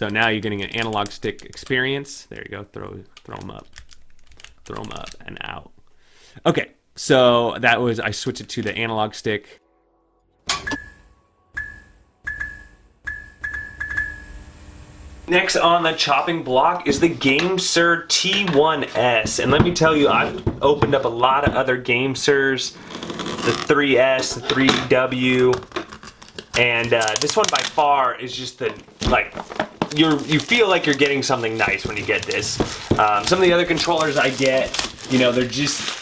So now you're getting an analog stick experience. There you go. Throw them up. Throw them up and out. Okay, so that was, I switched it to the analog stick. Next on the chopping block is the GameSir T1s. And let me tell you, I've opened up a lot of other GameSirs, the 3S, the 3W, and this one by far is just the, like, you feel like you're getting something nice when you get this. Some of the other controllers I get, you know, they're just,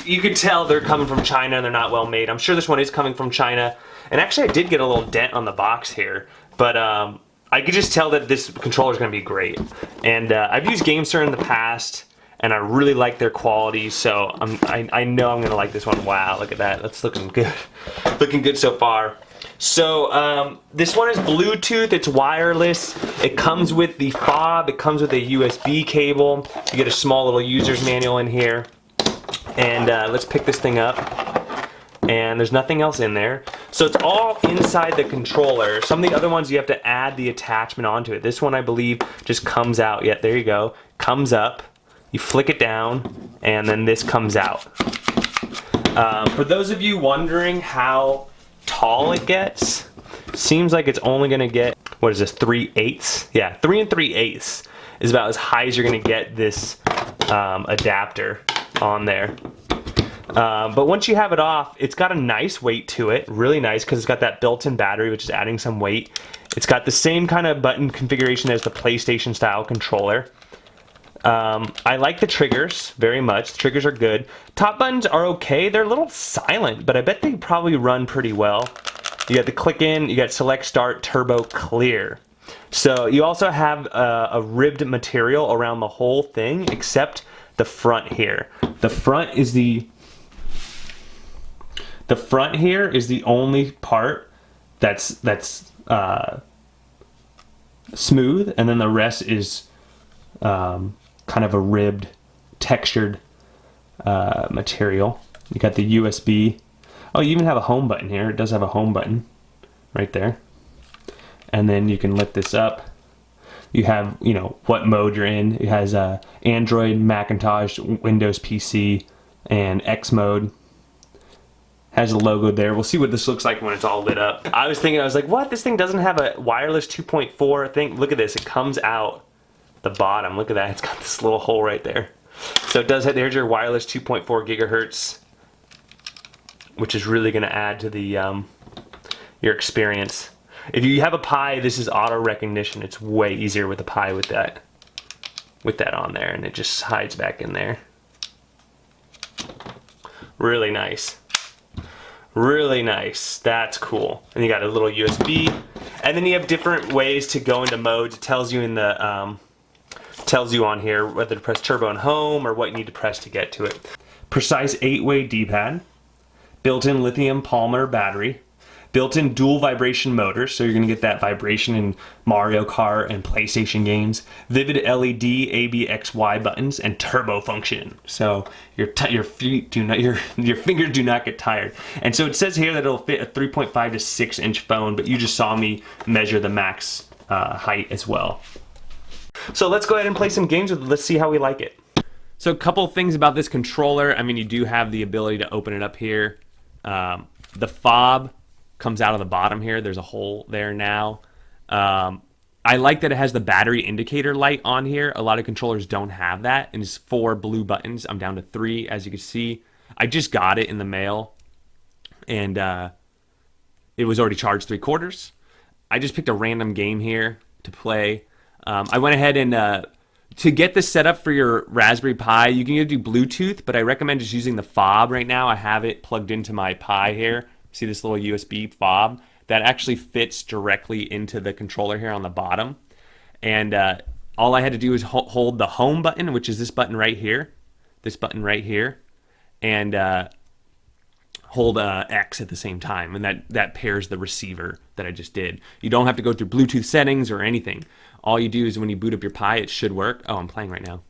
you can tell they're coming from China and they're not well made. I'm sure this one is coming from China. And actually I did get a little dent on the box here, but I could just tell that this controller is going to be great. And I've used GameSir in the past, and I really like their quality, so I know I'm going to like this one. Wow, look at that. That's looking good. Looking good so far. So this one is Bluetooth. It's wireless. It comes with the fob. It comes with a USB cable. You get a small little user's manual in here. And let's pick this thing up. And there's nothing else in there. So it's all inside the controller. Some of the other ones you have to add the attachment onto it. This one I believe just comes out. Yeah, there you go. Comes up. You flick it down, and then this comes out. For those of you wondering how tall it gets, seems like it's only gonna get, what is this, 3/8? Yeah, 3 3/8 is about as high as you're gonna get this adapter on there. But once you have it off, it's got a nice weight to it, really nice, because it's got that built-in battery, which is adding some weight. It's got the same kind of button configuration as the PlayStation style controller. I like the triggers very much. The triggers are good. Top buttons are okay. They're a little silent, but I bet they probably run pretty well. You got the click in, you got select, start, turbo, clear. So you also have a ribbed material around the whole thing, except the front here. The front here is the only part that's smooth, and then the rest is kind of a ribbed, textured material. You got the USB. Oh, you even have a home button here. It does have a home button right there. And then you can lift this up. You have, you know, what mode you're in. It has Android, Macintosh, Windows PC, and X mode. Has a logo there. We'll see what this looks like when it's all lit up. I was like, what? This thing doesn't have a wireless 2.4 thing. Look at this. It comes out the bottom. Look at that. It's got this little hole right there. So it does have, there's your wireless 2.4 gigahertz, which is really going to add to the your experience. If you have a Pi, this is auto recognition. It's way easier with a Pi with that on there, and it just hides back in there. Really nice. Really nice. That's cool. And you got a little USB, and then you have different ways to go into modes. It tells you in the tells you on here whether to press turbo and home or what you need to press to get to it. Precise 8-way D-pad, built-in lithium polymer battery, built-in dual vibration motor, so you're gonna get that vibration in Mario Kart and PlayStation games, vivid LED ABXY buttons, and turbo function. So your fingers do not get tired. And so it says here that it'll fit a 3.5 to 6 inch phone, but you just saw me measure the max height as well. So let's go ahead and play some games with it. Let's see how we like it. So a couple things about this controller. I mean, you do have the ability to open it up here. The fob comes out of the bottom here. There's a hole there now. I like that it has the battery indicator light on here. A lot of controllers don't have that, and it's 4 blue buttons. I'm down to 3, as you can see. I just got it in the mail, and it was already charged 3/4. I just picked a random game here to play. I went ahead and to get this set up for your Raspberry Pi, you can either do Bluetooth, but I recommend just using the fob right now. I have it plugged into my Pi here. See this little USB fob? That actually fits directly into the controller here on the bottom. And all I had to do is hold the home button, which is this button right here. This button right here. And hold X at the same time. And that pairs the receiver that I just did. You don't have to go through Bluetooth settings or anything. All you do is when you boot up your Pi, it should work. Oh, I'm playing right now.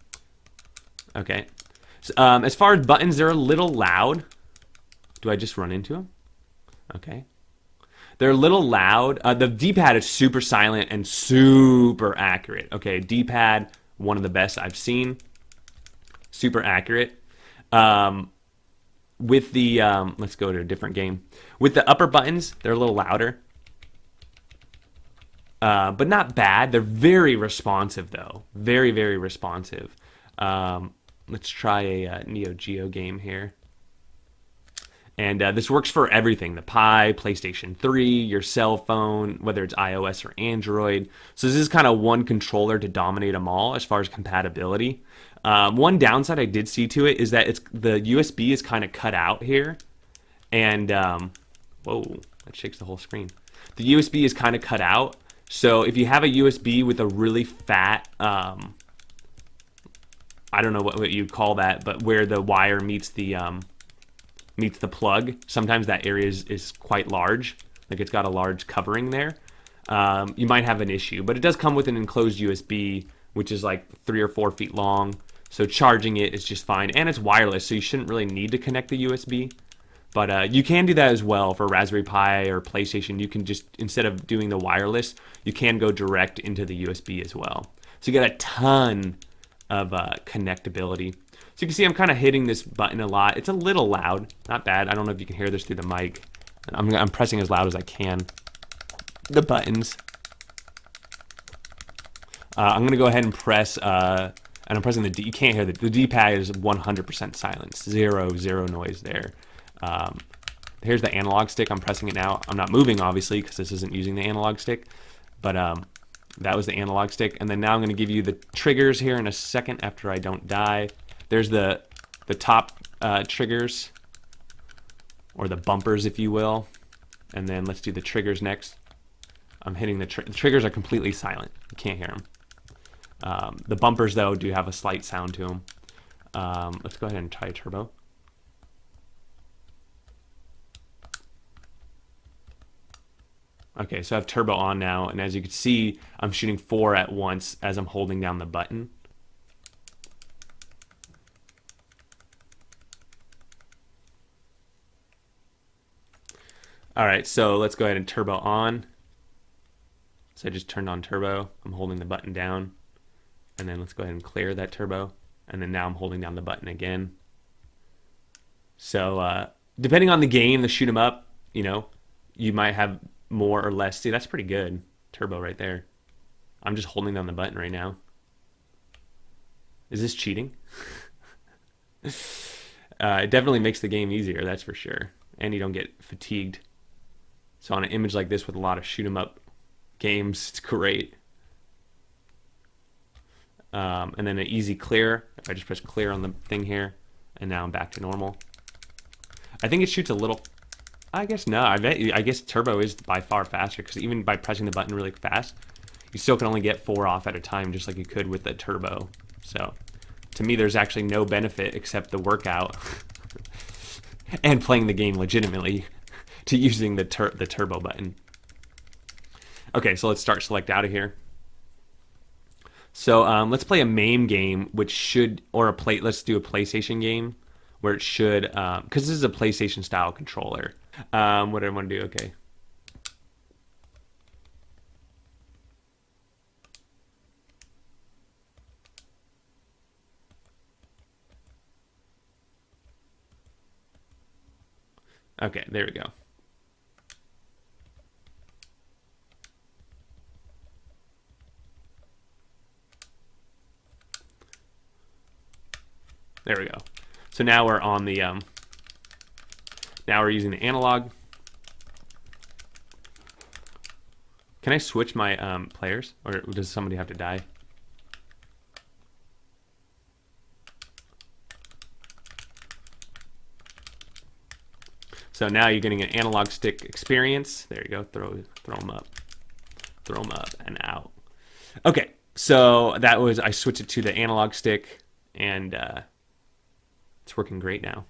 Okay. So, as far as buttons, they're a little loud. Do I just run into them? Okay. They're a little loud. The D-pad is super silent and super accurate. Okay, D-pad, one of the best I've seen. Super accurate. With the, let's go to a different game. With the upper buttons, they're a little louder. But not bad. They're very responsive, though. Very, very responsive. Let's try a Neogeo game here. And this works for everything. The Pi, PlayStation 3, your cell phone, whether it's iOS or Android. So this is kind of one controller to dominate them all as far as compatibility. One downside I did see to it is that the USB is kind of cut out here. And, whoa, that shakes the whole screen. The USB is kind of cut out. So if you have a USB with a really fat, I don't know what you'd call that, but where the wire meets the plug, sometimes that area is quite large. Like it's got a large covering there. You might have an issue, but it does come with an enclosed USB, which is like 3 or 4 feet long. So charging it is just fine, and it's wireless, so you shouldn't really need to connect the USB. But you can do that as well for Raspberry Pi or PlayStation. You can just, instead of doing the wireless, you can go direct into the USB as well. So you got a ton of connectability. So you can see I'm kind of hitting this button a lot. It's a little loud, not bad. I don't know if you can hear this through the mic. I'm pressing as loud as I can. The buttons. I'm gonna go ahead and press, and I'm pressing the D. You can't hear the D-pad is 100% silence. Zero noise there. Here's the analog stick. I'm pressing it now. I'm not moving, obviously, because this isn't using the analog stick. But that was the analog stick. And then now I'm going to give you the triggers here in a second after I don't die. There's the top triggers, or the bumpers, if you will. And then let's do the triggers next. I'm hitting the triggers are completely silent. You can't hear them. The bumpers, though, do have a slight sound to them. Let's go ahead and try turbo. Okay, so I have turbo on now, and as you can see, I'm shooting 4 at once as I'm holding down the button. All right, so let's go ahead and turbo on. So I just turned on turbo. I'm holding the button down, and then let's go ahead and clear that turbo, and then now I'm holding down the button again. So depending on the game, the shoot 'em up, you know, you might have more or less. See, that's pretty good. Turbo right there. I'm just holding down the button right now. Is this cheating? It definitely makes the game easier, that's for sure. And you don't get fatigued. So on an image like this with a lot of shoot 'em up games, it's great. And then an easy clear. If I just press clear on the thing here, and now I'm back to normal. I think it shoots a little. I guess no. I guess turbo is by far faster, because even by pressing the button really fast, you still can only get 4 off at a time, just like you could with the turbo. So to me, there's actually no benefit except the workout and playing the game legitimately to using the turbo button. Okay, so let's start select out of here. So let's play a MAME game, which should, or let's do a PlayStation game where it should, because this is a PlayStation style controller. What do I want to do? Okay. Okay, there we go. There we go. So now we're on the, now we're using the analog. Can I switch my players, or does somebody have to die? So now you're getting an analog stick experience. There you go. Throw them up. Throw them up and out. Okay, so that was, I switched it to the analog stick, and it's working great now.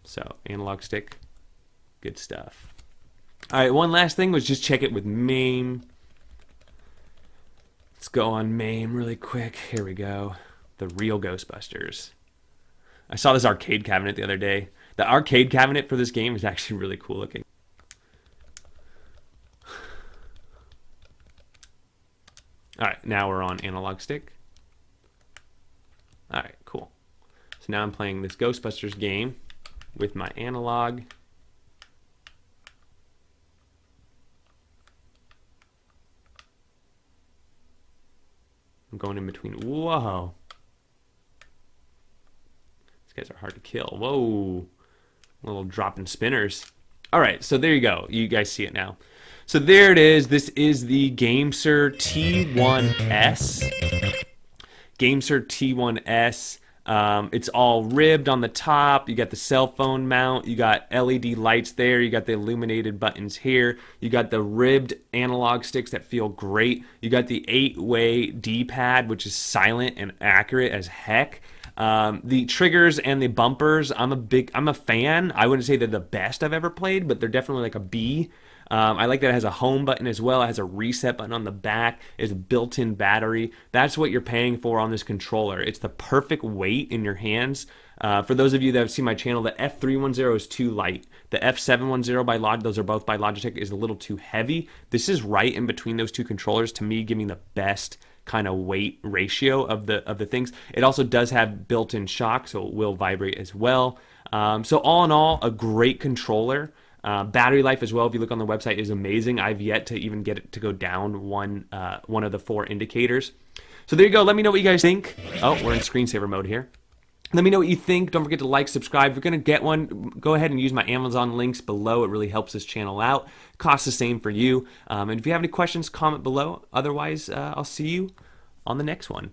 So analog stick, good stuff. All right, one last thing was just check it with MAME. Let's go on MAME really quick. Here we go. The real Ghostbusters. I saw this arcade cabinet the other day. The arcade cabinet for this game is actually really cool looking. All right, now we're on analog stick. All right, cool. So now I'm playing this Ghostbusters game with my analog. I'm going in between. Whoa. These guys are hard to kill. Whoa. A little dropping spinners. All right, so there you go. You guys see it now. So there it is. This is the GameSir T1s. GameSir T1s. It's all ribbed on the top. You got the cell phone mount. You got LED lights there. You got the illuminated buttons here. You got the ribbed analog sticks that feel great. You got the 8-way D-pad, which is silent and accurate as heck. The triggers and the bumpers, I'm a fan. I wouldn't say they're the best I've ever played, but they're definitely like a B. I like that it has a home button as well. It has a reset button on the back. It's a built-in battery. That's what you're paying for on this controller. It's the perfect weight in your hands. For those of you that have seen my channel, the F310 is too light. The F710 by Logitech, those are both by Logitech, is a little too heavy. This is right in between those two controllers, to me, giving the best kind of weight ratio of the things. It also does have built-in shock, so it will vibrate as well. So all in all, a great controller. Battery life as well, if you look on the website, is amazing. I've yet to even get it to go down one of the 4 indicators. So there you go. Let me know what you guys think. Oh, we're in screensaver mode here. Let me know what you think. Don't forget to like, subscribe. If you're going to get one, go ahead and use my Amazon links below. It really helps this channel out. Costs the same for you. And if you have any questions, comment below. Otherwise, I'll see you on the next one.